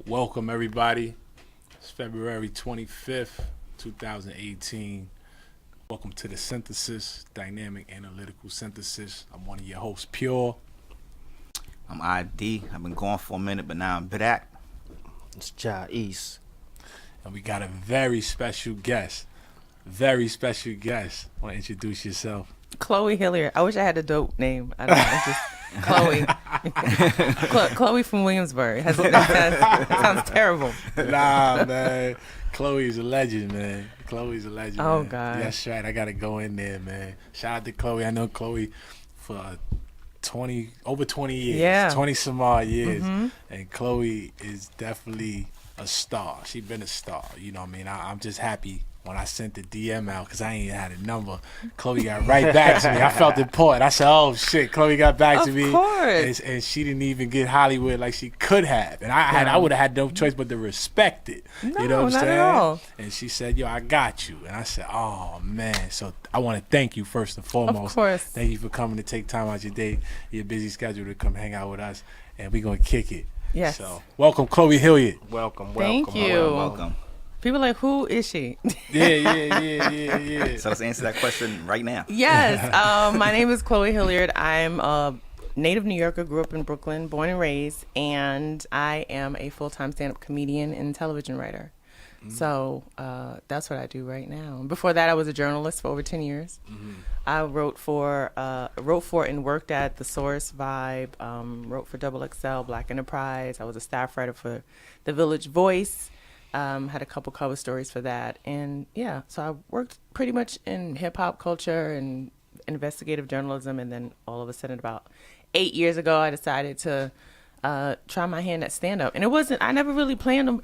Welcome, everybody. It's February 25th, 2018. Welcome to the Synthesis, Dynamic Analytical Synthesis. I'm one of your hosts, Pure. I'm ID. I've been gone for a minute, but now I'm back. It's JahENY. And we got a very special guest. Very special guest. Want to introduce yourself? Chloe Hilliard. I wish I had a dope name. I don't know. It's just Chloe. Chloe from Williamsburg. That sounds terrible. Nah, man. Chloe's a legend, man. Chloe's a legend. Oh, man. God. That's right. I got to go in there, man. Shout out to Chloe. I know Chloe for over 20 years. Yeah. 20 some odd years. Mm-hmm. And Chloe is definitely a star. She been a star. You know what I mean? I'm just happy when I sent the DM out because I ain't had a number. Chloe got right back to me. I felt important. I said, oh, shit. Chloe got back to me. Of course. And she didn't even get Hollywood like she could have. And I would have had no choice but to respect it. No, you know what I'm not saying? at all. And she said, yo, I got you. And I said, oh, man. So I want to thank you first and foremost. Of course. Thank you for coming to take time out your day, your busy schedule to come hang out with us. And we're going to kick it. Yes. So welcome, Chloe Hilliard. Welcome. Thank you. Welcome. People are like, who is she? Yeah. So let's answer that question right now. Yes. My name is Chloe Hilliard. I'm a native New Yorker, grew up in Brooklyn, born and raised, and I am a full-time stand-up comedian and television writer. So that's what I do right now. Before that, I was a journalist for over 10 years. I wrote for and worked at The Source, Vibe, wrote for Double XL, Black Enterprise. I was a staff writer for The Village Voice. Had a couple cover stories for that. And yeah, so I worked pretty much in hip hop culture and investigative journalism. And then all of a sudden, about 8 years ago, I decided to try my hand at stand up. And I never really planned on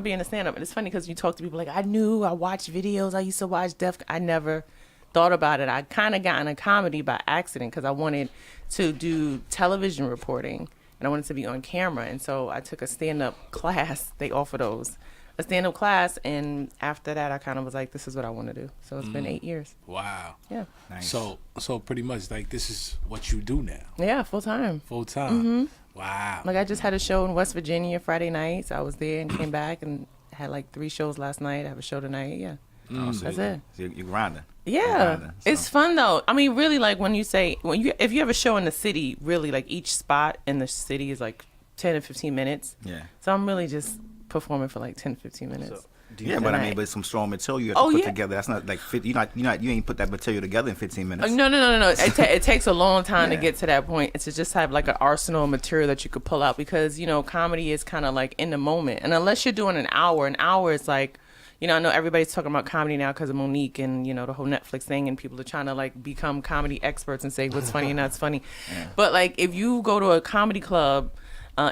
being a stand up. And it's funny because you talk to people like, I watched videos. I used to watch I never thought about it. I kind of got into comedy by accident because I wanted to do television reporting. And I wanted to be on camera. And so I took a stand-up class. They offer those. A stand-up class. And after that, I kind of was like, this is what I want to do. So it's been 8 years. Wow. Yeah. Nice. So pretty much like this is what you do now. Yeah, full-time. Full-time. Wow. Like I just had a show in West Virginia Friday nights. I was there and came back and had like 3 shows last night. I have a show tonight. Yeah. So That's it. So you're grinding. Yeah, it's fun though. I mean, really, like if you have a show in the city, really, like each spot in the city is like 10 to 15 minutes. Yeah. So I'm really just performing for like 10 to 15 minutes. So, But I mean, but it's some strong material you have to put together. That's not like you ain't put that material together in 15 minutes. No. It takes a long time to get to that point. It's to just have like an arsenal of material that you could pull out because comedy is kind of like in the moment, and unless you're doing an hour is like. I know everybody's talking about comedy now because of Monique and, the whole Netflix thing, and people are trying to, like, become comedy experts and say what's funny and not funny. Yeah. But, like, if you go to a comedy club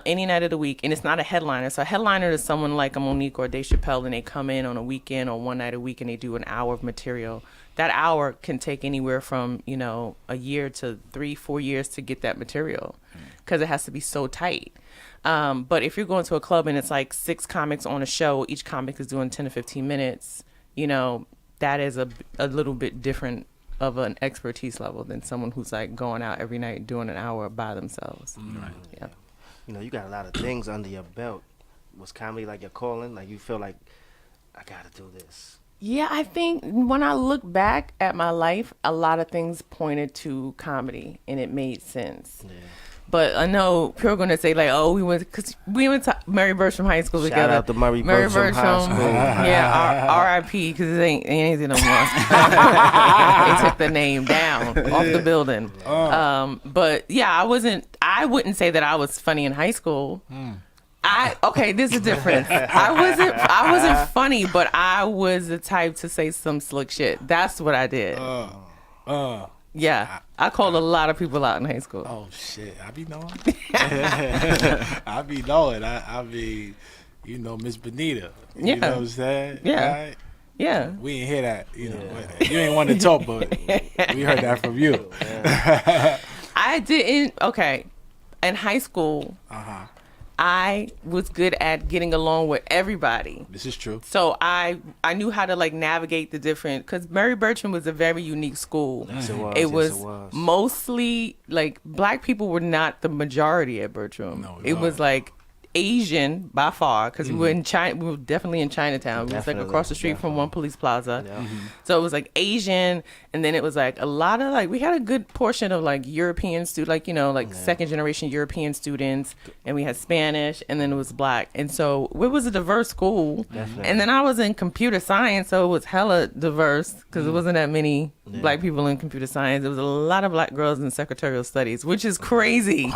any night of the week, and it's not a headliner. So a headliner is someone like a Monique or a Dave Chappelle, and they come in on a weekend or one night a week, and they do an hour of material. That hour can take anywhere from, a year to 3-4 years to get that material because it has to be so tight. But if you're going to a club and it's like 6 comics on a show, each comic is doing 10 to 15 minutes, that is a little bit different of an expertise level than someone who's like going out every night doing an hour by themselves. Right. Yeah. you got a lot of things under your belt. Was comedy like your calling? Like you feel like, I got to do this? Yeah, I think when I look back at my life, a lot of things pointed to comedy and it made sense. Yeah. But I know people are going to say, like, oh, we went to Murray Bertram High School together. Shout out to Murray Bertram High School. Yeah, R.I.P. because it ain't anything no more. They took the name down off the building. But yeah, I wouldn't say that I was funny in high school. There's a difference. I wasn't funny, but I was the type to say some slick shit. That's what I did. Yeah, I called a lot of people out in high school. Oh shit, I be knowing. I be knowing. I be, Miss Benita. You know what I'm saying? Yeah. Right? Yeah. We ain't hear that. You ain't want to talk, but we heard that from you. I didn't. Okay, in high school. I was good at getting along with everybody. This is true. So I knew how to like navigate the different, because Murray Bertram was a very unique school. Yes, it was. It was mostly like black people were not the majority at Bertram. No, it was like Asian by far because we were in China. We were definitely in Chinatown. We was like across the street from one police plaza. Yeah. So it was like Asian, and then it was like a lot of like we had a good portion of like European students, like like second generation European students, and we had Spanish, and then it was Black, and so it was a diverse school. Definitely. And then I was in computer science, so it was hella diverse because it wasn't that many Black people in computer science. There was a lot of Black girls in secretarial studies, which is crazy.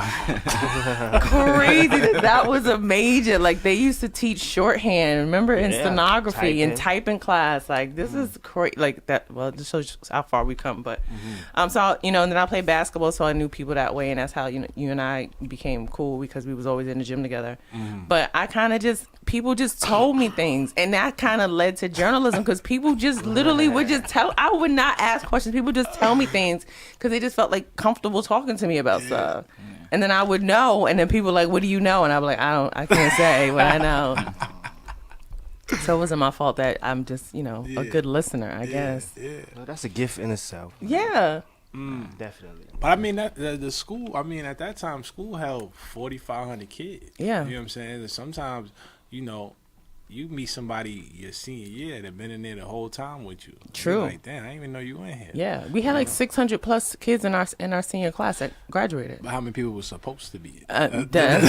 Crazy that was a major. Like they used to teach shorthand, remember, in stenography and typing class. Like this is crazy. Like that. Well, this shows how far we come. But so and then I played basketball, so I knew people that way, and that's how you and I became cool because we was always in the gym together. But I kind of people just told me things, and that kind of led to journalism because people just literally would just tell. I would not ask questions. People just tell me things because they just felt like comfortable talking to me about stuff. And then I would know, and then people like, "What do you know?" And I'd be like, I can't say what I know." So it wasn't my fault that I'm just, a good listener, I guess. Yeah. Well, that's a gift in itself. Yeah. Definitely. But I mean, the school, at that time, school held 4,500 kids. Yeah. You know what I'm saying? And sometimes, you meet somebody your senior year that been in there the whole time with you. True. You're like, damn, I didn't even know you were in here. Yeah. We had like 600 plus kids in our senior class that graduated. But how many people were supposed to be? That's another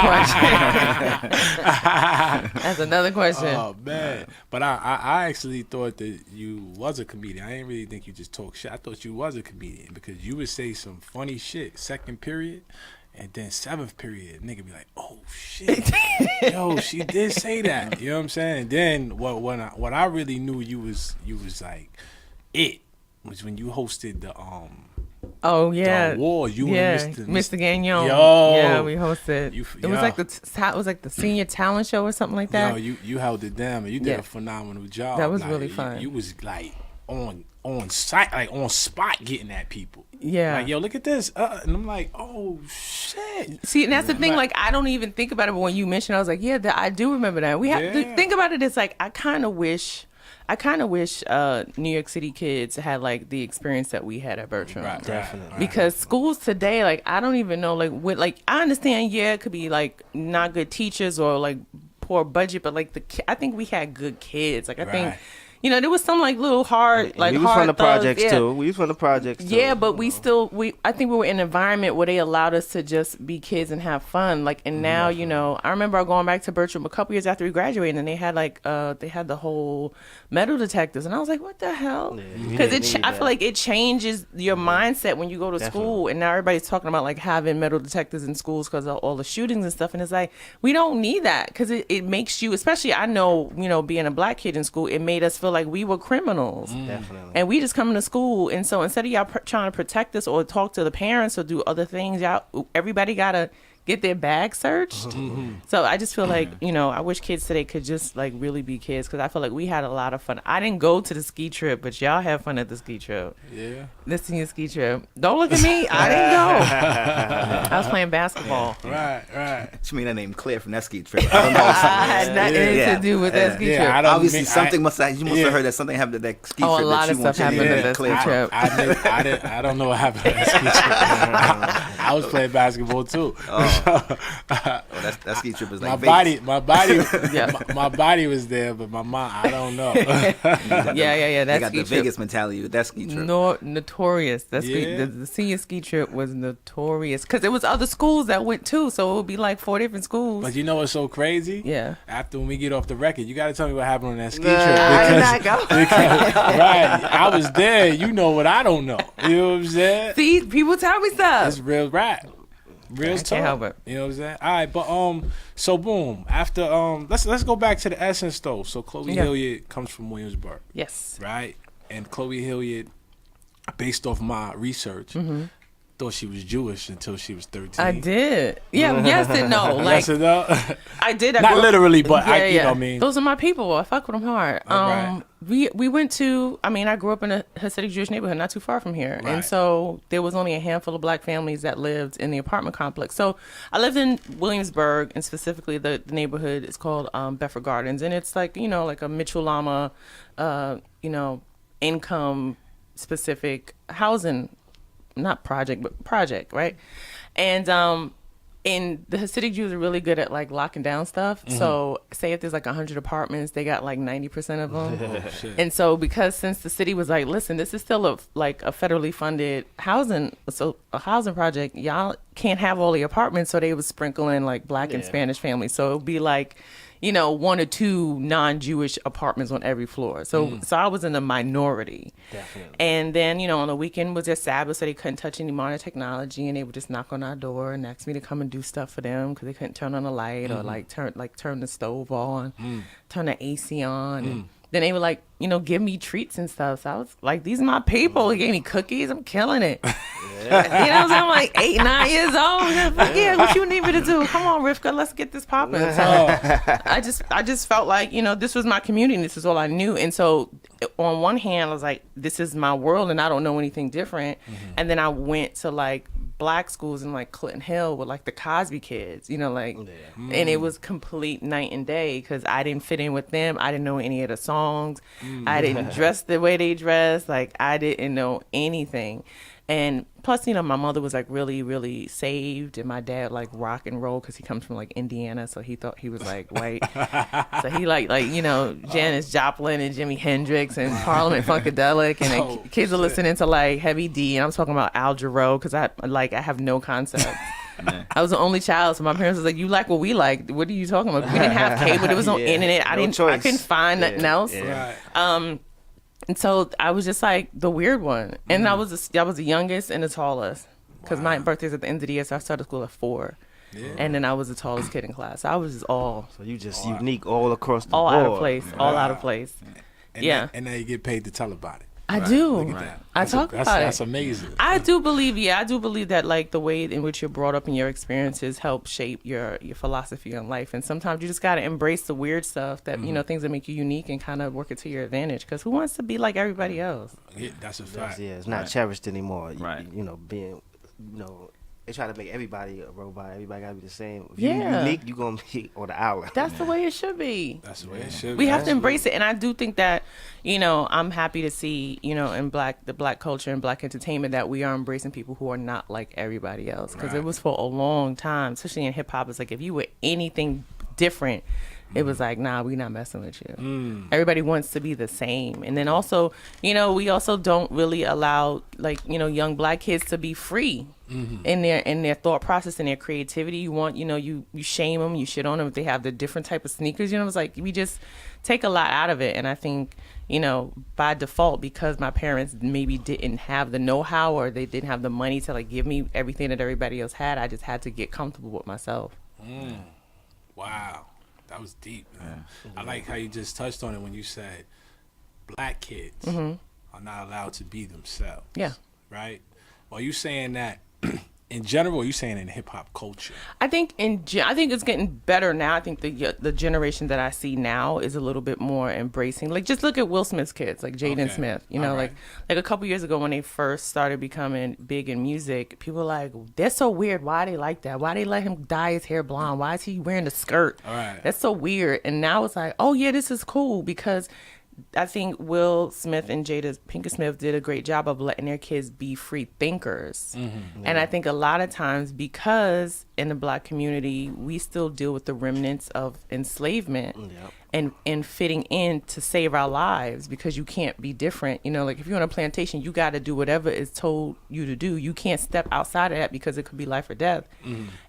question. That's another question. Oh, man. But I actually thought that you was a comedian. I didn't really think you just talk shit. I thought you was a comedian because you would say some funny shit second period. And then seventh period, nigga be like, "Oh shit, yo, she did say that." You know what I'm saying? Then what I really knew you was like, was when you hosted the Oh yeah, the award. You and Mr. Gagnon. Yo, yeah, we hosted. It was like the senior talent show or something like that. Yo, you held it down, and you did a phenomenal job. That was really fun. You was like on site, like on spot, getting at people. Yeah. Like, yo, look at this. And I'm like, oh, shit. See, and that's the thing. Like, I don't even think about it, but when you mentioned, I was like, yeah, I do remember that. We have to think about it. It's like, I kind of wish New York City kids had like the experience that we had at Bertram. Right, definitely. Because schools today, like, I don't even know, like, I understand, it could be like not good teachers or like poor budget, but like I think we had good kids. Like, I think. There was some like little hard, like we was hard from the thugs. projects too. We was from the projects too. Yeah, but I think we were in an environment where they allowed us to just be kids and have fun. Like, and now, I remember going back to Bertram a couple years after we graduated, and they had like, they had the whole metal detectors, and I was like, what the hell? Because I feel like it changes your mindset when you go to school, and now everybody's talking about like having metal detectors in schools because of all the shootings and stuff, and it's like, we don't need that because it makes you, especially I know, being a Black kid in school, it made us feel like we were criminals. Definitely. And we just come to school, and so instead of y'all trying to protect us or talk to the parents or do other things, everybody gotta get their bag searched. So I just feel like, I wish kids today could just like really be kids because I feel like we had a lot of fun. I didn't go to the ski trip, but y'all had fun at the ski trip. Yeah. The senior ski trip. Don't look at me. I didn't go. I was playing basketball. Right. She made that name clear from that ski trip. I don't know. I had nothing to do with that ski trip. Obviously, something must have. You must have heard that something happened at that ski trip. A lot of stuff happened at that ski trip. I don't know what happened at that ski trip. I was playing basketball too. That ski trip was like my body was there, but my mind, I don't know. They That got ski the trip. Vegas mentality with that ski trip. Notorious. The senior ski trip was notorious because there was other schools that went too, so it would be like 4 different schools. But you know what's so crazy? Yeah. After when we get off the record, you got to tell me what happened on that ski trip. I did not go. Because I was there. You know what I don't know. You know what I'm saying? See, people tell me stuff. It's real rap. Real talk. Can't help it. You know what I'm saying? All right, but so boom. After let's go back to the essence though. So Chloe Hilliard comes from Williamsburg. Yes. Right? And Chloe Hilliard, based off my research, thought she was Jewish until she was 13. I did. Yeah, yes and no. Like, yes and no? I did. Not literally, but you know what I mean. Those are my people. I fuck with them hard. Right. We went to, I grew up in a Hasidic Jewish neighborhood not too far from here. Right. And so there was only a handful of Black families that lived in the apartment complex. So I lived in Williamsburg, and specifically the neighborhood is called Bedford Gardens. And it's like, like a Mitchell Lama, income specific housing, not project, but project, right? And And the Hasidic Jews are really good at like locking down stuff. So say if there's like 100 apartments, they got like 90% of them. Oh, shit. And so because since the city was like, listen, this is still a federally funded housing project, y'all can't have all the apartments. So they would sprinkle in like Black and Spanish families. So it would be like, you know, 1 or 2 non-Jewish apartments on every floor. So I was in the minority. Definitely. And then, you know, on the weekend was their Sabbath, so they couldn't touch any modern technology, and they would just knock on our door and ask me to come and do stuff for them because they couldn't turn on the light or turn the stove on, turn the AC on. And then they would like, you know, give me treats and stuff. So I was like, these are my people. They gave me cookies. I'm killing it. You know what I'm saying? I'm like 8, 9 years old. Yeah, what you need me to do? Come on, Rivka, let's get this popping. So I just felt like, you know, this was my community. This is all I knew. And so on one hand, I was like, this is my world and I don't know anything different. And then I went to like Black schools in like Clinton Hill with like the Cosby kids, you know, like, and it was complete night and day because I didn't fit in with them. I didn't know any of the songs. I didn't dress the way they dressed. Like I didn't know anything. And plus, you know, my mother was like really, really saved, and my dad like rock and roll because he comes from like Indiana, so he thought he was like white. So he like you know Janis Joplin and Jimi Hendrix and Parliament Funkadelic, and then kids are listening to like Heavy D, and I'm talking about Al Jarreau because I have no concept. I was the only child, so my parents was like, "You like what we like? What are you talking about? We didn't have cable. It was on internet. I couldn't find nothing else." Right. And so I was just like the weird one, and I was the youngest and the tallest because my birthday's at the end of the year, so I started school at 4, and then I was the tallest kid in class. So I was just all So you just unique all across the all board. out of place, all out of place. And Yeah. and now you get paid to tell about it. I do. Look at that. I talk about it. That's amazing. I do believe that like the way in which you're brought up and your experiences help shape your philosophy on life. And sometimes you just got to embrace the weird stuff that, you know, things that make you unique and kind of work it to your advantage. Because who wants to be like everybody else? Yeah, that's a fact. Yeah, it's not cherished anymore. Right. You know, being, you know, they try to make everybody a robot. Everybody got to be the same. If Yeah. you're unique, you're going to be on the island. That's the way it should be. That's the way it should be. We have to embrace it. And I do think that, you know, I'm happy to see, you know, in the Black culture and Black entertainment that we are embracing people who are not like everybody else. Because it was for a long time, especially in hip hop, it's like if you were anything different, it was like, nah, we not messing with you. Everybody wants to be the same. And then also, you know, we also don't really allow, like, you know, young Black kids to be free in their thought process and their creativity. You want, you know, you shame them, you shit on them if they have the different type of sneakers. You know, it's like we just take a lot out of it. And I think, you know, by default, because my parents maybe didn't have the know-how or they didn't have the money to like give me everything that everybody else had, I just had to get comfortable with myself. Wow. That was deep, man. I like how you just touched on it when you said Black kids are not allowed to be themselves. Yeah. Right? Are you saying that in general, or are you saying in hip hop culture? I think I think it's getting better now. I think the generation that I see now is a little bit more embracing. Like just look at Will Smith's kids, like Jaden Smith. You know, like a couple years ago when they first started becoming big in music, people were like, they're so weird. Why they like that? Why they let him dye his hair blonde? Why is he wearing a skirt? All right. That's so weird. And now it's like, oh yeah, this is cool because I think Will Smith and Jada Pinkett Smith did a great job of letting their kids be free thinkers. And I think a lot of times because in the Black community, we still deal with the remnants of enslavement and fitting in to save our lives because you can't be different. You know, like if you're on a plantation, you got to do whatever is told you to do. You can't step outside of that because it could be life or death.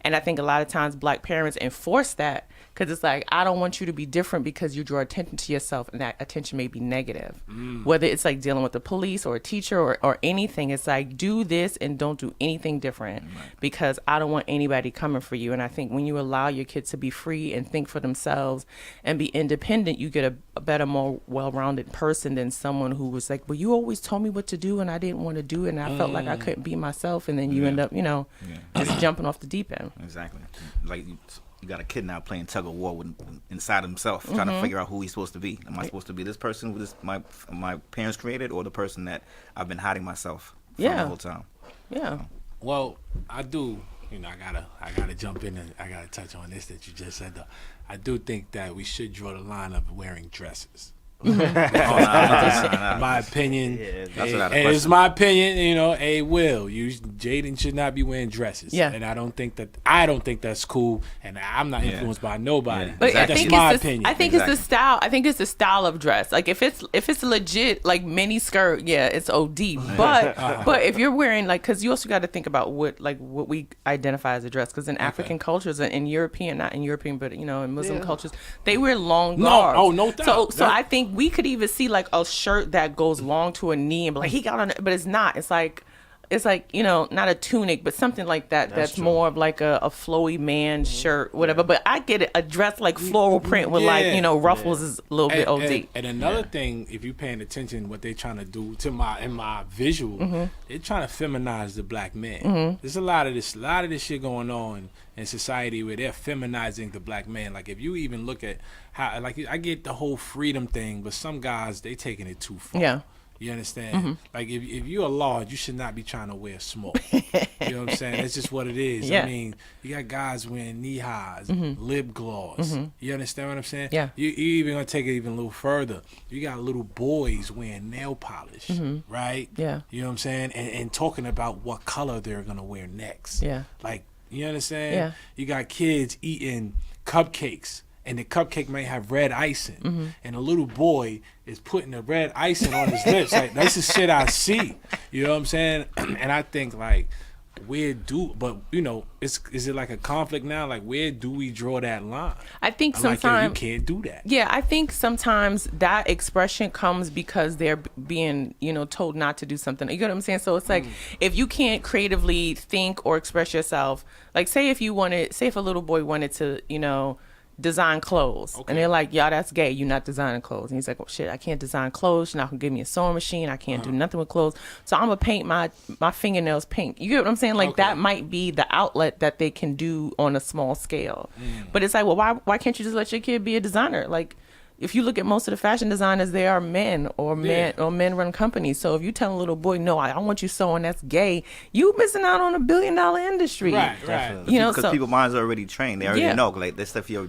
And I think a lot of times Black parents enforce that because it's like, I don't want you to be different because you draw attention to yourself and that attention may be negative. Whether it's like dealing with the police or a teacher or anything, it's like, do this and don't do anything different because I don't want anybody coming for you. And I think when you allow your kids to be free and think for themselves and be independent, you get a better, more well-rounded person than someone who was like, well, you always told me what to do and I didn't want to do it and I felt like I couldn't be myself. And then you end up, you know, just jumping off the deep end. Exactly. Like you got a kid now playing tug of war inside himself, trying to figure out who he's supposed to be. Am I supposed to be this person with my parents created, or the person that I've been hiding myself from the whole time? Yeah. Well, I do. You know, I gotta jump in and I gotta touch on this that you just said. Though, I do think that we should draw the line of wearing dresses. My opinion, Yeah, and it's my opinion. You know, Jaden should not be wearing dresses. Yeah. And I don't think that's cool. And I'm not influenced by nobody. Yeah. But That's I think my it's opinion. I think it's the style. I think it's the style of dress. Like if it's legit, like mini skirt, yeah, it's OD. But if you're wearing like, because you also got to think about what we identify as a dress. Because in African cultures and in European, not in European, but in Muslim cultures, they wear long garbs. No doubt. So I think we could even see like a shirt that goes long to a knee and be like, he got on it, but it's not. It's like not a tunic, but something like that. That's true. more of like a flowy man shirt, whatever. But I get it. A dress like floral print with ruffles is a little bit OD. And another thing, if you're paying attention, what they're trying to do in my visual, they're trying to feminize the black man. There's a lot of this shit going on in society where they're feminizing the black man. Like if you even look at how, like I get the whole freedom thing, but some guys they taking it too far. Yeah. You understand? Like if you're a large, you should not be trying to wear small. You know what I'm saying? That's just what it is. Yeah. I mean, you got guys wearing knee highs, lip gloss. You understand what I'm saying? Yeah. You even gonna take it even a little further. You got little boys wearing nail polish, right? Yeah. You know what I'm saying? And talking about what color they're gonna wear next. Yeah. Like, you understand? Yeah. You got kids eating cupcakes. And the cupcake may have red icing, and a little boy is putting the red icing on his lips. Like that's the shit I see. You know what I'm saying? And I think like, is it like a conflict now? Like where do we draw that line? I think I'm like, yo, sometimes you can't do that. Yeah, I think sometimes that expression comes because they're being, told not to do something. You get what I'm saying? So it's like if you can't creatively think or express yourself, like say if a little boy wanted to, design clothes, and they're like, "Y'all, that's gay. You're not designing clothes." And he's like, "Oh shit, I can't design clothes. You're not gonna give me a sewing machine. I can't do nothing with clothes. So I'm gonna paint my fingernails pink." You get what I'm saying? Like that might be the outlet that they can do on a small scale. But it's like, well, why can't you just let your kid be a designer? Like, if you look at most of the fashion designers, they are men or men run companies. So if you tell a little boy, no, I don't want you sewing, that's gay, you missing out on $1 billion industry. Right. Because people's minds are already trained. They already know. Like this stuff, your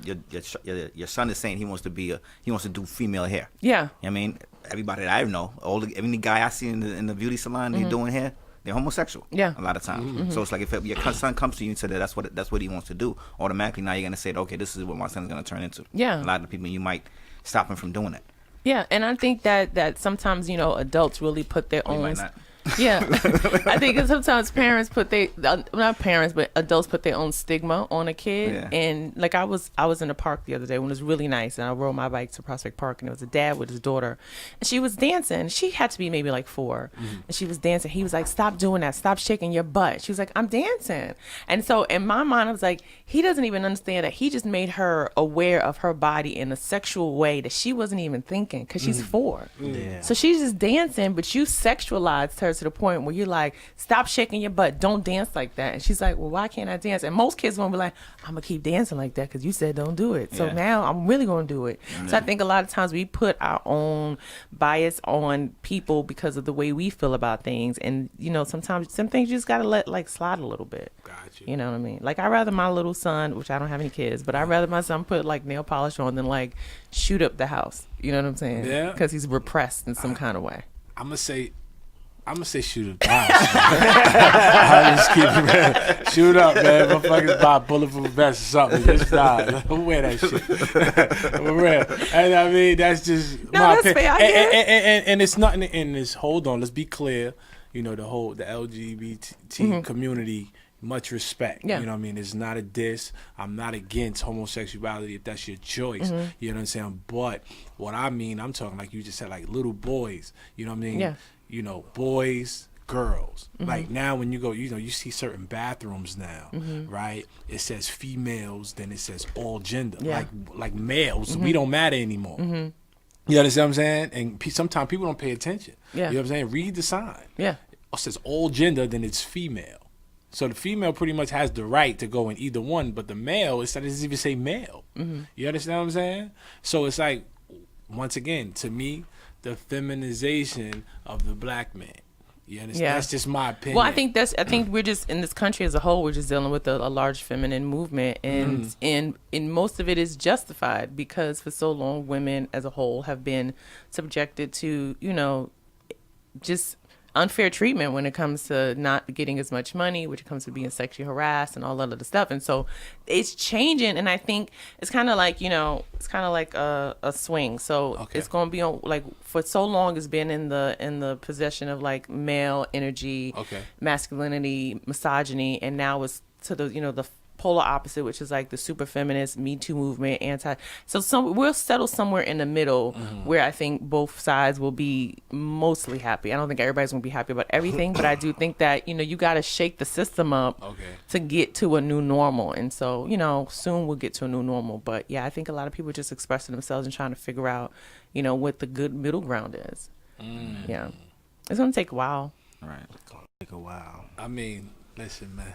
son is saying he wants to do female hair. Yeah. You know what I mean, everybody that I know, every guy I see in the beauty salon, they're doing hair. They're homosexual. Yeah. A lot of times. So it's like if your son comes to you and says that that's what he wants to do, automatically now you're gonna say, okay, this is what my son's gonna turn into. Yeah. A lot of the people you might stop him from doing it. Yeah, and I think that sometimes adults really put their own. Might not. Yeah, I think sometimes parents not parents, but adults put their own stigma on a kid. Yeah. And like I was in the park the other day when it was really nice, and I rode my bike to Prospect Park, and there was a dad with his daughter, and she was dancing. She had to be maybe like 4, and she was dancing. He was like, "Stop doing that! Stop shaking your butt." She was like, "I'm dancing," and so in my mind, I was like, he doesn't even understand that he just made her aware of her body in a sexual way that she wasn't even thinking because she's 4. Yeah. So she's just dancing, but you sexualized her to the point where you're like, "Stop shaking your butt, don't dance like that." And she's like, "Well, why can't I dance?" And most kids won't be like, "I'm gonna keep dancing like that because you said don't do it." So now I'm really gonna do it. So I think a lot of times we put our own bias on people because of the way we feel about things, and sometimes some things you just gotta let like slide a little bit. Gotcha. You know what I mean? Like I'd rather my little son, which I don't have any kids, but I'd rather my son put like nail polish on than like shoot up the house. You know what I'm saying? Yeah. Because he's repressed in some kind of way. I'm gonna say shoot up the house. I'll just keep it real. Shoot up, man. Motherfuckers buy a bulletproof vest or something. Just die. Who wear that shit? For real. And I mean, that's just my that's opinion. fair. And it's nothing in this. Hold on, let's be clear. The LGBT community, much respect. Yeah. You know what I mean? It's not a diss. I'm not against homosexuality if that's your choice. You know what I'm saying? But what I mean, I'm talking like you just said, like little boys. You know what I mean? Yeah. Boys, girls. Like now when you go, you see certain bathrooms now, right? It says females, then it says all gender. Yeah. Like males, we don't matter anymore. You understand what I'm saying? And sometimes people don't pay attention. Yeah. You know what I'm saying? Read the sign. Yeah. It says all gender, then it's female. So the female pretty much has the right to go in either one, but the male, it doesn't even say male. You understand what I'm saying? So it's like, once again, to me, the feminization of the black man. You understand? Yeah. That's just my opinion. Well, I think we're just in this country as a whole, we're just dealing with a large feminine movement, and most of it is justified because for so long, women as a whole have been subjected to, just unfair treatment when it comes to not getting as much money, when it comes to being sexually harassed and all that other stuff. And so it's changing, and I think it's kind of like a swing. So it's going to be on, like, for so long it's been in the possession of like male energy, masculinity, misogyny, and now it's to the polar opposite, which is like the super feminist Me Too movement, we'll settle somewhere in the middle where I think both sides will be mostly happy. I don't think everybody's gonna be happy about everything, but I do think that you got to shake the system up to get to a new normal. And so soon we'll get to a new normal. But yeah, I think a lot of people are just expressing themselves and trying to figure out what the good middle ground is. Yeah, it's gonna take a while. Right, It's gonna take a while. I mean, listen, man.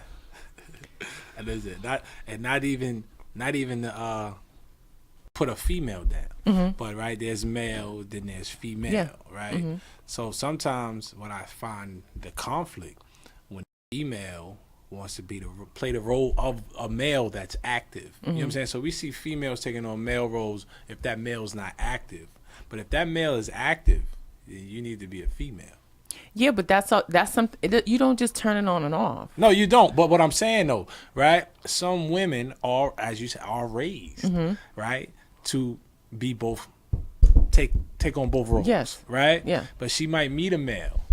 And is it not even put a female down, but right, there's male, then there's female, right? So sometimes what I find the conflict when female wants to play the role of a male that's active. You know what I'm saying? So we see females taking on male roles if that male's not active, but if that male is active, then you need to be a female. Yeah, but that's something you don't just turn it on and off. No, you don't. But what I'm saying though, right? Some women are, as you said, are raised, right, to be both, take on both roles. Yes. Right. Yeah. But she might meet a male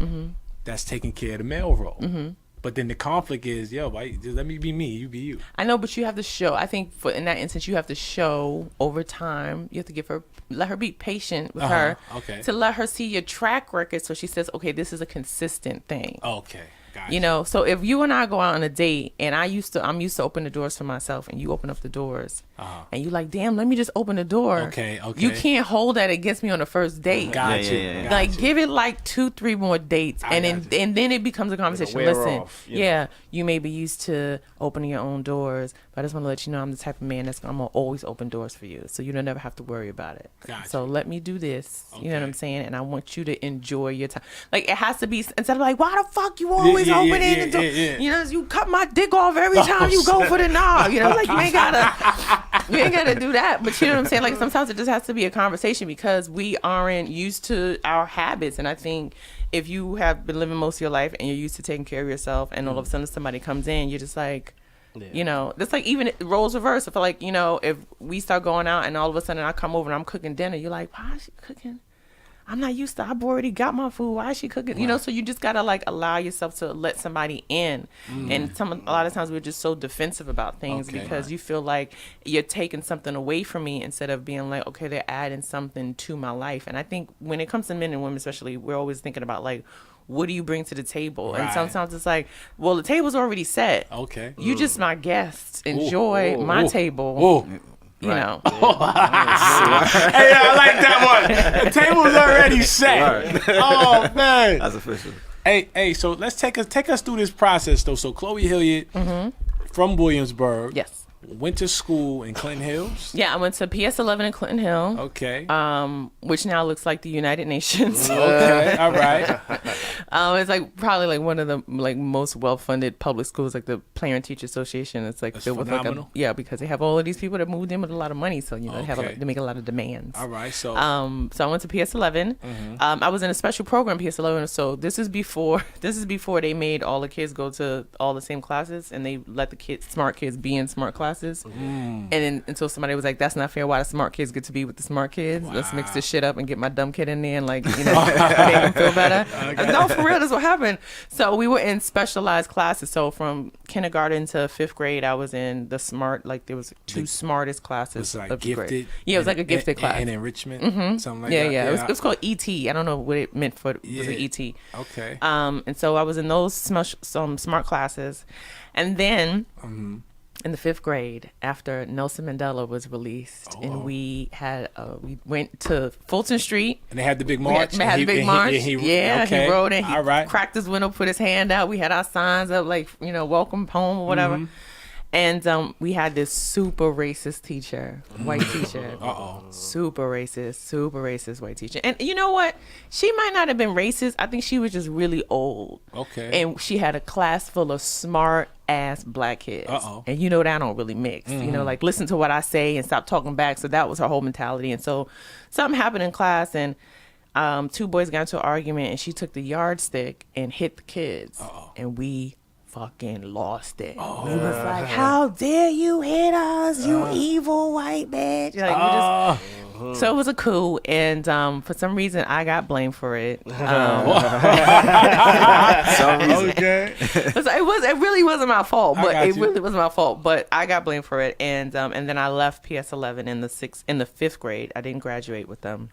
that's taking care of the male role. But then the conflict is, just let me be me, you be you. I know, but you have to show. I think in that instance, you have to show over time. You have to let her be patient with her, to let her see your track record, so she says, okay, this is a consistent thing. Okay. Gotcha. So if you and I go out on a date, and I'm used to open the doors for myself, and you open up the doors, and you like, damn, let me just open the door. Okay. You can't hold that against me on the first date. Gotcha. Yeah. Like, give it like 2-3 more dates, and then it becomes a conversation. Listen, you may be used to opening your own doors, but I just want to let you know I'm the type of man I'm gonna always open doors for you, so you don't never have to worry about it. Gotcha. So let me do this. You know what I'm saying? And I want you to enjoy your time. Like, it has to be, instead of like, why the fuck you always opening the door? You cut my dick off every time you go for the knob. Like, you ain't gotta do that. But you know what I'm saying? Like, sometimes it just has to be a conversation because we aren't used to our habits. And I think if you have been living most of your life and you're used to taking care of yourself, and all of a sudden somebody comes in, you're just like, that's like, even roles reverse. I feel like, if we start going out and all of a sudden I come over and I'm cooking dinner, you're like, why is she cooking? I'm not used to, I've already got my food. Why is she cooking? So you just got to like allow yourself to let somebody in. And a lot of times we're just so defensive about things because you feel like you're taking something away from me instead of being like, okay, they're adding something to my life. And I think when it comes to men and women especially, we're always thinking about like, what do you bring to the table? Right. And sometimes it's like, well, the table's already set. Okay. You just my guest. Enjoy my table. You know. Hey, I like that one. The table's already set. Right. Oh man, that's official. Hey, so let's take us through this process though. So Chloe Hilliard from Williamsburg. Yes. Went to school in Clinton Hills. Yeah, I went to PS 11 in Clinton Hill. Okay. Which now looks like the United Nations. Okay. All right. It's like probably like one of the like most well-funded public schools, like the Parent Teacher Association. It's like filled with like because they have all of these people that moved in with a lot of money, so they make a lot of demands. All right. So so I went to PS 11. I was in a special program PS 11. So this is before they made all the kids go to all the same classes, and they let the smart kids be in smart classes. And then until somebody was like, that's not fair, why the smart kids get to be with the smart kids. Let's mix this shit up and get my dumb kid in there and like make them feel better. No, for real, that's what happened. So we were in specialized classes. So from kindergarten to 5th grade, I was in the smart, like there was two smartest classes. It was like of gifted. Grade. Yeah, it was like a gifted class. And enrichment, something like that. Yeah. It was called ET. I don't know what it meant for it was like ET. Okay. And so I was in those some smart classes. And then in the 5th grade, after Nelson Mandela was released, and we went to Fulton Street. And they had the big march. He rode and he All right. cracked his window, put his hand out. We had our signs up like, welcome home or whatever. And we had this super racist teacher, white teacher. Super racist white teacher. And you know what? She might not have been racist. I think she was just really old. Okay. And she had a class full of smart ass black kids. And you know that don't really mix. You know, like listen to what I say and stop talking back. So that was her whole mentality. And so something happened in class, and 2 boys got into an argument, and she took the yardstick and hit the kids. And we fucking lost it. We was like, how dare you hit us, you evil white bitch. Like, we just, so it was a coup, and for some reason I got blamed for it. Okay. It really wasn't my fault, but really wasn't my fault. But I got blamed for it, and then I left PS11 in the 5th grade. I didn't graduate with them.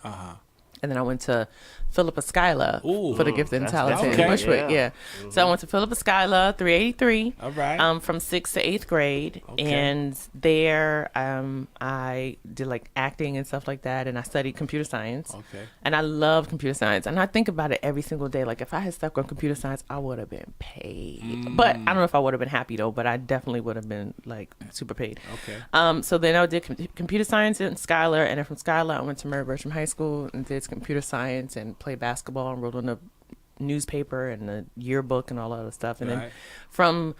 And then I went to Philippa Schuyler for the gifted and talented in Bushwick. Yeah. So I went to Philippa Schuyler, 383. All right. From 6th to 8th grade. And there I did like acting and stuff like that. And I studied computer science. Okay. And I love computer science. And I think about it every single day. Like if I had stuck on computer science, I would have been paid. But I don't know if I would have been happy though, but I definitely would have been like super paid. Okay. So then I did computer science in Schuyler. And then from Schuyler, I went to Mary Bertram High School and did computer science and played basketball and wrote on the newspaper and the yearbook and all that other stuff. And then from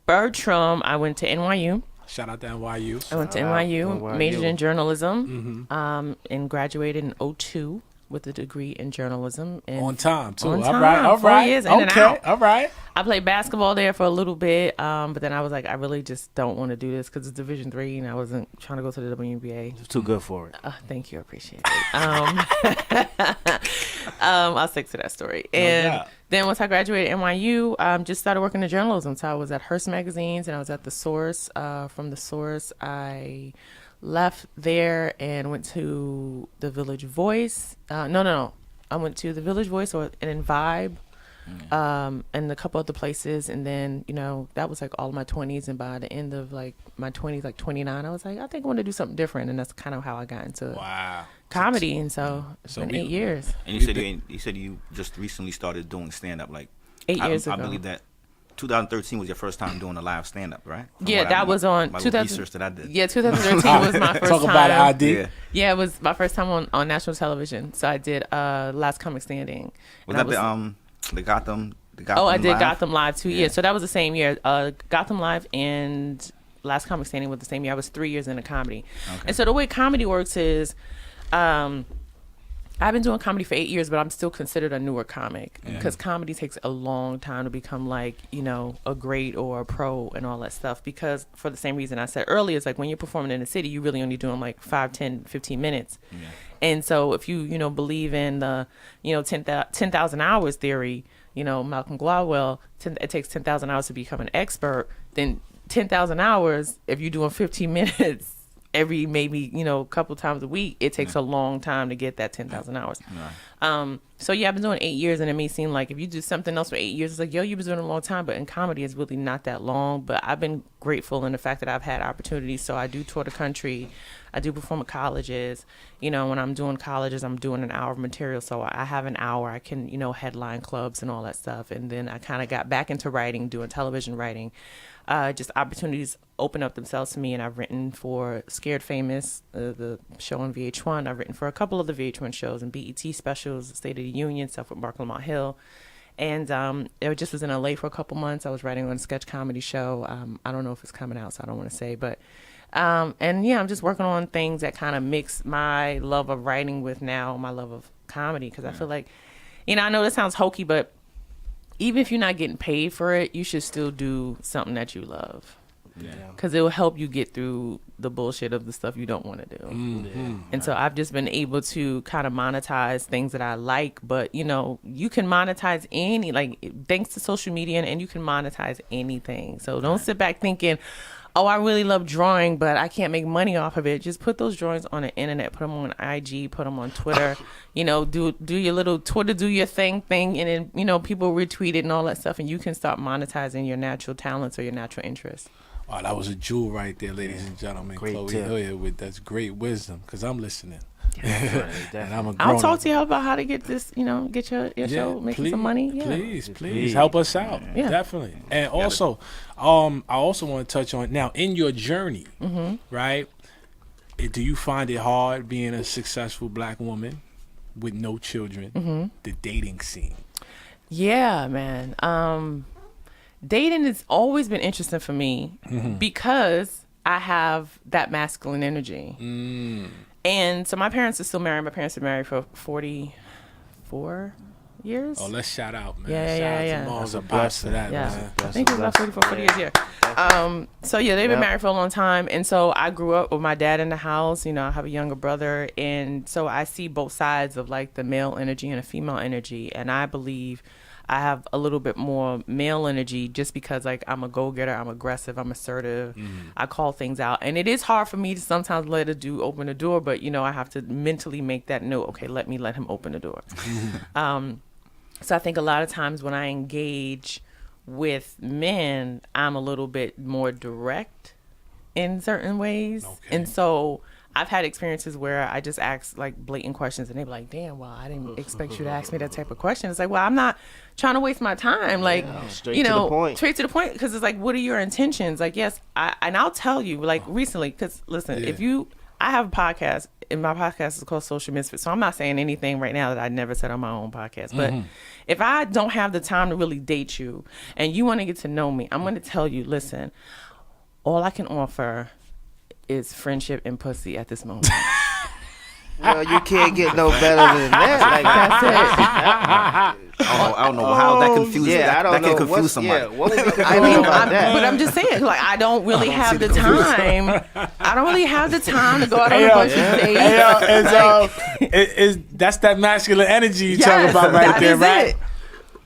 Bertram, I went to NYU. Shout out to NYU. I went to NYU, majored in journalism, and graduated in 2002 with a degree in journalism. And on time, too. On all time, right. All 4 right. years in and out. All right. I played basketball there for a little bit, but then I was like, I really just don't want to do this because it's Division III, and I wasn't trying to go to the WNBA. It's too good for it. Thank you, I appreciate it. I'll stick to that story. And then once I graduated NYU, just started working in journalism. So I was at Hearst Magazines, and I was at The Source. From The Source, I left there and went to the Village Voice. No. I went to the Village Voice and then Vibe. And a couple other places, and then that was like all of my 20s, and by the end of like my 20s, like 29, I was like, I think I want to do something different, and that's kind of how I got into comedy. And so it's been 8 years. And you said you just recently started doing stand up, like 8 years ago. I believe that 2013 was your first time doing a live stand up, right? Yeah, that was on 2000 research that I did. Yeah, 2013 was my first Talk time. about an ID. Yeah, it was my first time on national television. So I did Last Comic Standing. Was that the Gotham? I did Live? Gotham Live 2 years. So that was the same year. Gotham Live and Last Comic Standing was the same year. I was 3 years into comedy. Okay. And so the way comedy works is, I've been doing comedy for 8 years, but I'm still considered a newer comic because comedy takes a long time to become like, a great or a pro and all that stuff. Because for the same reason I said earlier, it's like when you're performing in the city, you really only doing like 5, 10, 15 minutes. Yeah. And so if you, believe in the, 10,000 hours theory, Malcolm Gladwell, it takes 10,000 hours to become an expert, then 10,000 hours, if you're doing 15 minutes every maybe, couple times a week, it takes a long time to get that 10,000 hours. Right. So yeah, I've been doing 8 years, and it may seem like if you do something else for 8 years, it's like, yo, you've been doing it a long time, but in comedy, it's really not that long. But I've been grateful in the fact that I've had opportunities. So I do tour the country. I do perform at colleges. When I'm doing colleges, I'm doing an hour of material. So I have an hour. I can, headline clubs and all that stuff. And then I kind of got back into writing, doing television writing. Just opportunities open up themselves to me, and I've written for Scared Famous, the show on VH1. I've written for a couple of the VH1 shows and BET specials, State of the Union, stuff with Mark Lamont Hill. And it just was in LA for a couple months. I was writing on a sketch comedy show. I don't know if it's coming out, so I don't want to say, but and yeah, I'm just working on things that kind of mix my love of writing with now my love of comedy, because I feel like, I know this sounds hokey, but even if you're not getting paid for it, you should still do something that you love. Because it will help you get through the bullshit of the stuff you don't want to do. And so I've just been able to kind of monetize things that I like. But, you can monetize thanks to social media, and you can monetize anything. So don't sit back thinking, oh, I really love drawing, but I can't make money off of it. Just put those drawings on the internet, put them on IG, put them on Twitter, do your little Twitter, do your thing, and then, people retweet it and all that stuff, and you can start monetizing your natural talents or your natural interests. Oh, that was a jewel right there, ladies and gentlemen. Great Chloe tip. Hilliard with that's great wisdom, because I'm listening. And I'm a grown I'll talk to you about how to get this, get your show, making some money. Yeah. Please help us out. Yeah. Definitely. And also, I also want to touch on now in your journey, right? Do you find it hard being a successful black woman with no children? The dating scene. Yeah, man. Dating has always been interesting for me because I have that masculine energy. And so my parents are still married. My parents are married for 44 years. Oh, let's shout out, man. Yeah. Shout out to moms and pops for that, man. I think it was about 44, 40 years, So, they've been married for a long time. And so I grew up with my dad in the house. I have a younger brother. And so I see both sides of, like, the male energy and the female energy. And I believe I have a little bit more male energy just because, like, I'm a go-getter, I'm aggressive, I'm assertive, I call things out. And it is hard for me to sometimes let a dude open the door, but, I have to mentally make that note, okay, let him open the door. So I think a lot of times when I engage with men, I'm a little bit more direct in certain ways. Okay. And so I've had experiences where I just ask like blatant questions and they be like, damn, well, I didn't expect you to ask me that type of question. It's like, well, I'm not trying to waste my time. Like, straight to the point. Straight to the point. Because it's like, what are your intentions? Like, yes, and I'll tell you, like recently, because listen, I have a podcast, and my podcast is called Social Misfits. So I'm not saying anything right now that I never said on my own podcast. But if I don't have the time to really date you and you want to get to know me, I'm going to tell you, listen, all I can offer is friendship and pussy at this moment. Well, you can't get no better than that. Like, that's it. I don't know how that confuses. Yeah, I don't know. That can confuse somebody. Yeah, what would be confusing about that? But I'm just saying, like, I don't really have the time. I don't really have the time to go out on a bunch of dates. That's that masculine energy you talk about right there, right?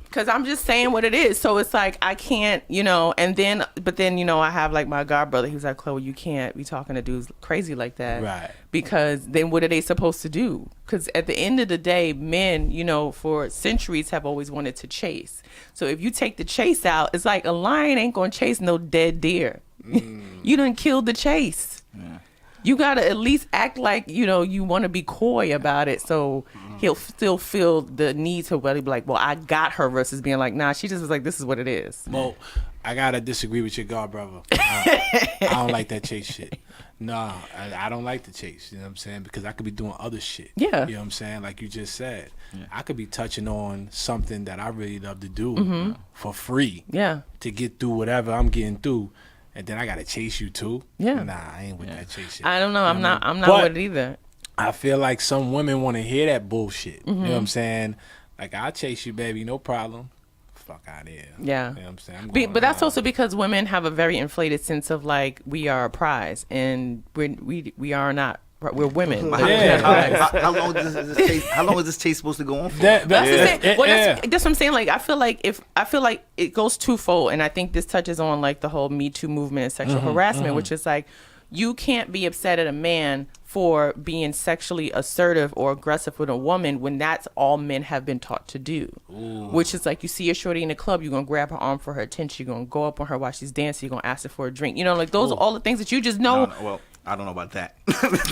Because I'm just saying what it is. So it's like, I can't, but then, I have like my god brother. He was like, Chloe, you can't be talking to dudes crazy like that. Right. Because then what are they supposed to do? Because at the end of the day, men, for centuries have always wanted to chase. So if you take the chase out, it's like a lion ain't going to chase no dead deer. You done killed the chase. Yeah. You got to at least act like, you want to be coy about it. So he'll still feel the need to really be like, well, I got her, versus being like, nah, she just was like, this is what it is. Well, I got to disagree with your god brother. I don't like that chase shit. No, I don't like the chase. You know what I'm saying? Because I could be doing other shit. Yeah. You know what I'm saying? Like you just said. Yeah. I could be touching on something that I really love to do for free. Yeah. To get through whatever I'm getting through. And then I gotta chase you too. Yeah. Nah, I ain't with that chase shit. I don't know. I'm not with it either. I feel like some women want to hear that bullshit. You know what I'm saying? Like, I'll chase you, baby, no problem. Fuck out of here. Yeah. You know what I'm saying? But that's also because women have a very inflated sense of like, we are a prize, and we are not. We're women. How long is this chase supposed to go on for? That's what I'm saying. Like, I feel like it goes twofold, and I think this touches on like the whole Me Too movement and sexual harassment, which is like, you can't be upset at a man for being sexually assertive or aggressive with a woman when that's all men have been taught to do. Ooh. Which is like, you see a shorty in the club, you're going to grab her arm for her attention, you're going to go up on her while she's dancing, you're going to ask her for a drink. Like, those are all the things that you just know. Well, I don't know about that.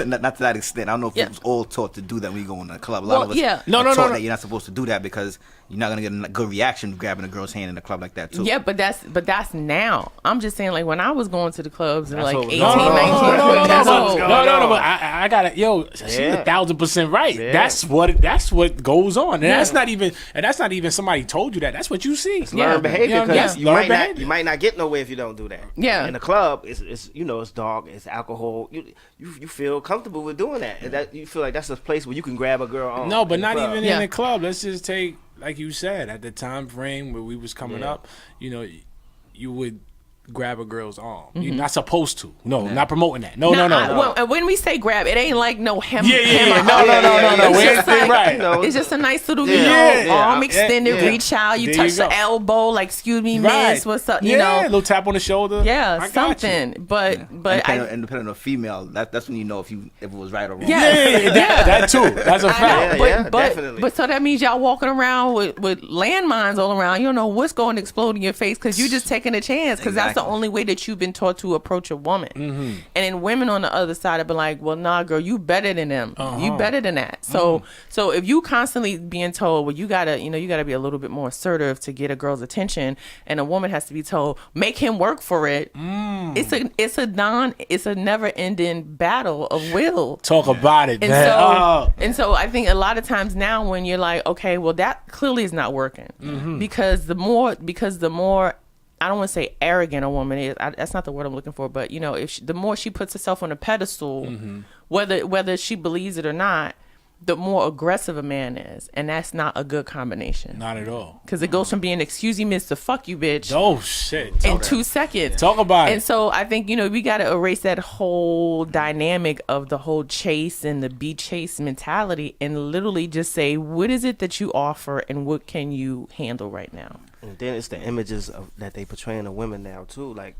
Not to that extent. I don't know if it was all taught to do that when you go in a club. A lot of us are taught that you're not supposed to do that because you're not gonna get a good reaction grabbing a girl's hand in a club like that too. Yeah, but that's now. I'm just saying, like, when I was going to the clubs in like 18, 19, No, but I got it. Yo, she's 1,000% right. Yeah. That's what goes on, and that's not even somebody told you that. That's what you see. It's learned behavior, because you might not get nowhere if you don't do that. Yeah. In the club, it's it's dark, it's alcohol. You feel comfortable with doing that, and that you feel like that's a place where you can grab a girl on. No, but not even in the club. Let's just take, like you said, at the time frame where we was coming up, you would grab a girl's arm. You're not supposed to. No, not promoting that. No. Well, when we say grab, it ain't like no hem. No. It's just like, it's just a nice little, arm extended, reach out. You touch the elbow, like, excuse me, miss, what's up? You know, a little tap on the shoulder. Yeah, something. But and depending on the female, that's when you know if it was right or wrong. Yeah, that too. That's a fact. Definitely. But so that means y'all walking around with landmines all around. You don't know what's going to explode in your face because you just taking a chance, because that's the only way that you've been taught to approach a woman. And then women on the other side have been like, well, nah, girl, you better than them. You better than that. So if you constantly being told, well, you gotta be a little bit more assertive to get a girl's attention, and a woman has to be told, make him work for it. It's a never ending battle of will. Talk about it, And man. so I think a lot of times now when you're like, okay, well, that clearly is not working, because the more I don't want to say arrogant a woman is, that's not the word I'm looking for, but the more she puts herself on a pedestal, whether she believes it or not, the more aggressive a man is, and that's not a good combination. Not at all. Because it goes from being "excuse you, miss" to "fuck you, bitch." Oh shit! In 2 seconds. Talk about it. And so I think we got to erase that whole dynamic of the whole chase and the be chase mentality, and literally just say, what is it that you offer, and what can you handle right now? And then it's the images that they portraying the women now too. Like,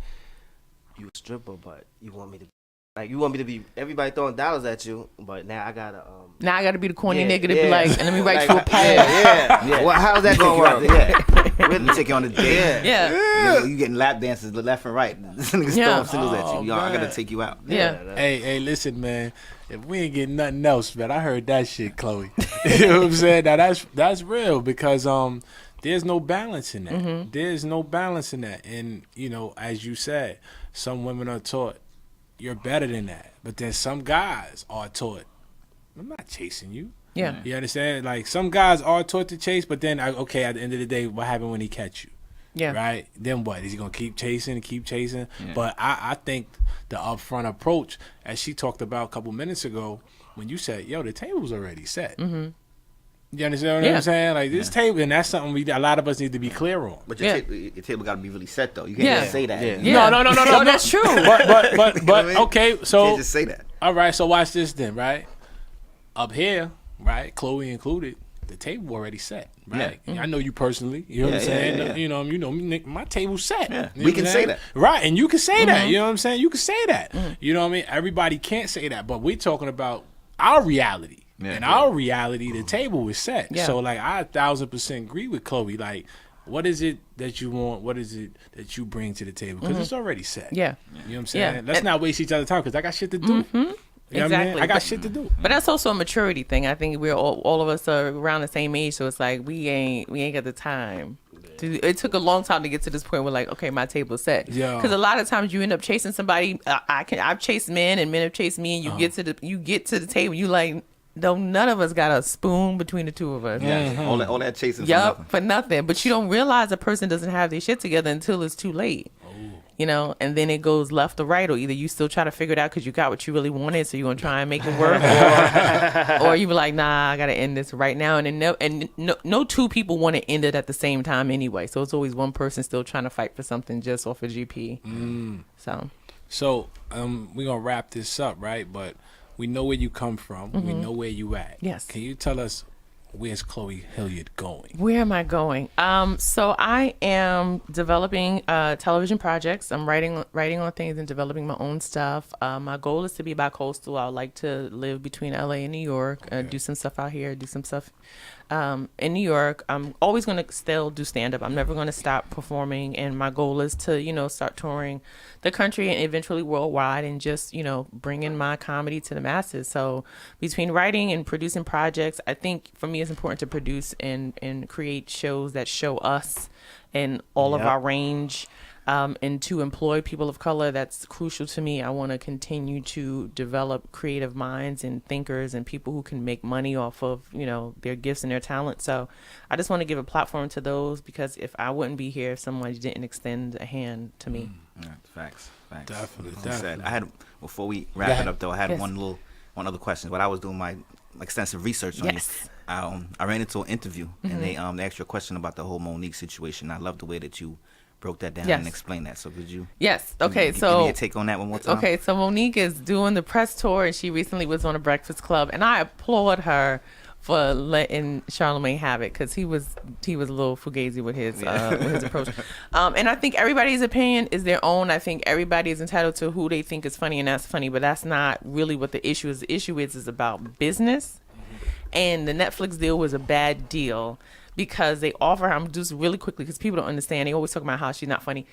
you a stripper, but you want me to. Like, you want me to be everybody throwing dollars at you, but now I gotta be the corny nigga to be like, and let me write you a poem. Yeah. Well, how's that gonna work? Yeah. Really take you on a date. Yeah. You getting lap dances left and right. This nigga's throwing singles at you. I gotta take you out. Yeah. Hey, listen, man. If we ain't getting nothing else, man, I heard that shit, Chloe. You know what I'm saying? Now that's real, because there's no balance in that. There's no balance in that. And as you said, some women are taught you're better than that, but then some guys are taught, I'm not chasing you. Yeah. You understand? Like, some guys are taught to chase, but then okay, at the end of the day, what happened when he catch you? Yeah. Right? Then what? Is he gonna keep chasing? Yeah. But I think the upfront approach, as she talked about a couple minutes ago, when you said, yo, the table's already set. You understand what I'm saying? Like, this table, and that's something a lot of us need to be clear on. But your table got to be really set, though. You can't just say that. No. No, that's true. But okay, so You can't just say that. all right, so watch this then, right? Up here, right, Chloe included, the table already set, right? Yeah. I know you personally. You know what I'm saying? Yeah. You know me, my table's set. Yeah. You know We what can I'm say saying? that. Right, and you can say that. You know what I'm saying? You can say that. You know what I mean? Everybody can't say that, but we're talking about our reality. Yeah. In our reality, the table is set. Yeah. So, like, I 1,000% agree with Chloe. Like, what is it that you want? What is it that you bring to the table? Because it's already set. Yeah. You know what I'm saying? Yeah. Let's not waste each other's time, because I got shit to do. You know what I mean? Exactly. I got shit to do. But that's also a maturity thing. I think we're all of us are around the same age, so it's like we ain't got the time. It took a long time to get to this point where, like, okay, my table's set. Yeah. Because a lot of times you end up chasing somebody. I've chased men, and men have chased me, and you get to the table, you like, though none of us got a spoon between the two of us. Yeah. All that chasing for Yup, nothing. for nothing. But you don't realize a person doesn't have their shit together until it's too late. And then it goes left or right, or either you still try to figure it out because you got what you really wanted, so you're gonna try and make it work, or you be like, nah, I gotta end this right now. And then no two people want to end it at the same time anyway. So it's always one person still trying to fight for something just off of GP. So we're gonna wrap this up, right? But we know where you come from. We know where you at. Yes. Can you tell us, where's Chloe Hilliard going? Where am I going? So I am developing television projects. I'm writing on things and developing my own stuff. My goal is to be bi-coastal. I would like to live between LA and New York, do some stuff out here, do some stuff in New York. I'm always going to still do stand-up. I'm never going to stop performing, and my goal is to, start touring the country and eventually worldwide, and just, bringing my comedy to the masses. So between writing and producing projects, I think for me it's important to produce and create shows that show us and all of our range. And to employ people of color, that's crucial to me. I want to continue to develop creative minds and thinkers and people who can make money off of, their gifts and their talent. So I just want to give a platform to those, because if I wouldn't be here if someone didn't extend a hand to me. Yeah, facts. Definitely. I had, before we wrap it up though, I had Yes. one other question. But I was doing my extensive research on Yes. you. I ran into an interview and they asked you a question about the whole Monique situation. I love the way that you broke that down Yes. and explained that. So could you? Yes. Okay. Give So me a take on that one more time. Okay, so Monique is doing the press tour, and she recently was on a Breakfast Club, and I applaud her for letting Charlamagne have it, because he was a little fugazi with his approach. And I think everybody's opinion is their own. I think everybody is entitled to who they think is funny, and that's funny, but that's not really what the issue is. The issue is about business, and the Netflix deal was a bad deal because they offer her, I'm just really quickly, because people don't understand. They always talk about how she's not funny.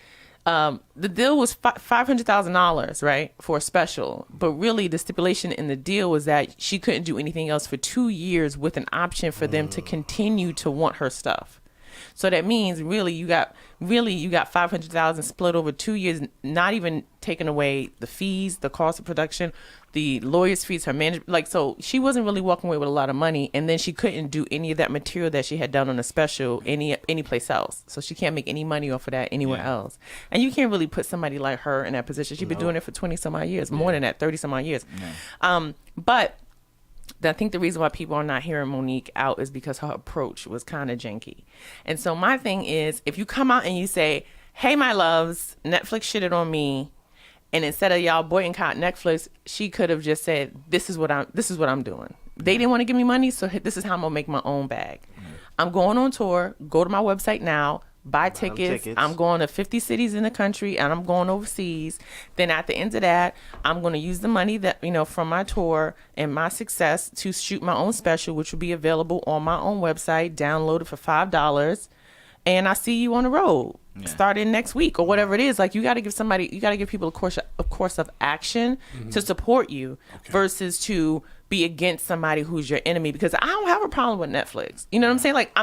The deal was $500,000, right, for a special. But really, the stipulation in the deal was that she couldn't do anything else for 2 years with an option for them to continue to want her stuff. So that means really you got $500,000 split over 2 years, not even taking away the fees, the cost of production, the lawyer's fees, her management. Like, so she wasn't really walking away with a lot of money, and then she couldn't do any of that material that she had done on a special any place else. So she can't make any money off of that anywhere else. And you can't really put somebody like her in that position. She's been doing it for 20 some odd years, more than that, 30 some odd years. But I think the reason why people are not hearing Monique out is because her approach was kind of janky. And so my thing is, if you come out and you say, hey, my loves, Netflix shitted on me, and instead of y'all boycott Netflix, she could have just said, this is what I'm doing. They didn't want to give me money, so this is how I'm going to make my own bag. I'm going on tour. Go to my website now. Buy tickets. I'm going to 50 cities in the country, and I'm going overseas. Then at the end of that, I'm going to use the money that, from my tour and my success to shoot my own special, which will be available on my own website, downloaded for $5. And I see you on the road starting next week or whatever it is. Like, you got to give people a course of action to support you versus to be against somebody who's your enemy. Because I don't have a problem with Netflix. You know what I'm saying? Like,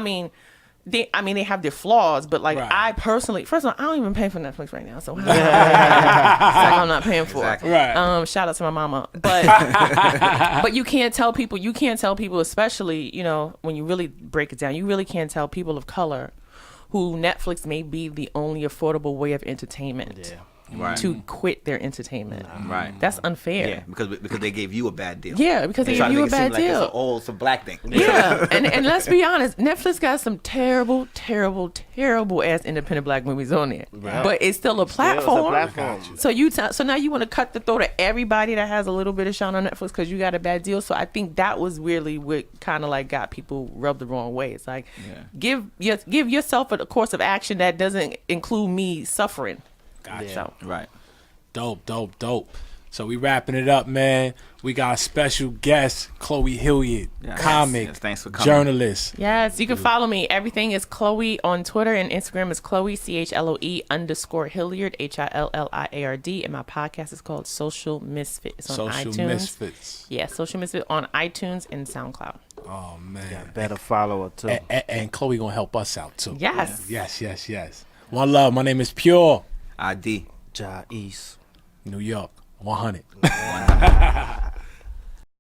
they have their flaws, but like I personally, first of all, I don't even pay for Netflix right now, so it's like I'm not paying for it. Right. Shout out to my mama, but you can't tell people, especially when you really break it down, you really can't tell people of color who Netflix may be the only affordable way of entertainment. To quit their entertainment. Right. That's unfair. Yeah, because they gave you a bad deal. Yeah, because they gave you a bad deal. It's a black thing. Yeah, and let's be honest, Netflix got some terrible, terrible, terrible ass independent black movies on there. Right. But it's still a platform. So now you want to cut the throat of everybody that has a little bit of shine on Netflix because you got a bad deal. So I think that was really what kind of like got people rubbed the wrong way. It's like give yourself a course of action that doesn't include me suffering. Gotcha. So. Right. Dope. So we wrapping it up, man. We got a special guest, Chloe Hilliard, comic, thanks for coming. Journalist. Yes, you can follow me. Everything is Chloe on Twitter, and Instagram is Chloe CHLOE _Hilliard HILLIARD, and my podcast is called Social Misfit. It's on iTunes. Social Misfits. Yeah, Social Misfit on iTunes and SoundCloud. Oh man, yeah, better follow her too. And Chloe gonna help us out too. Yes. Yes. One love. My name is Pure. ID. JahENY. New York. 100.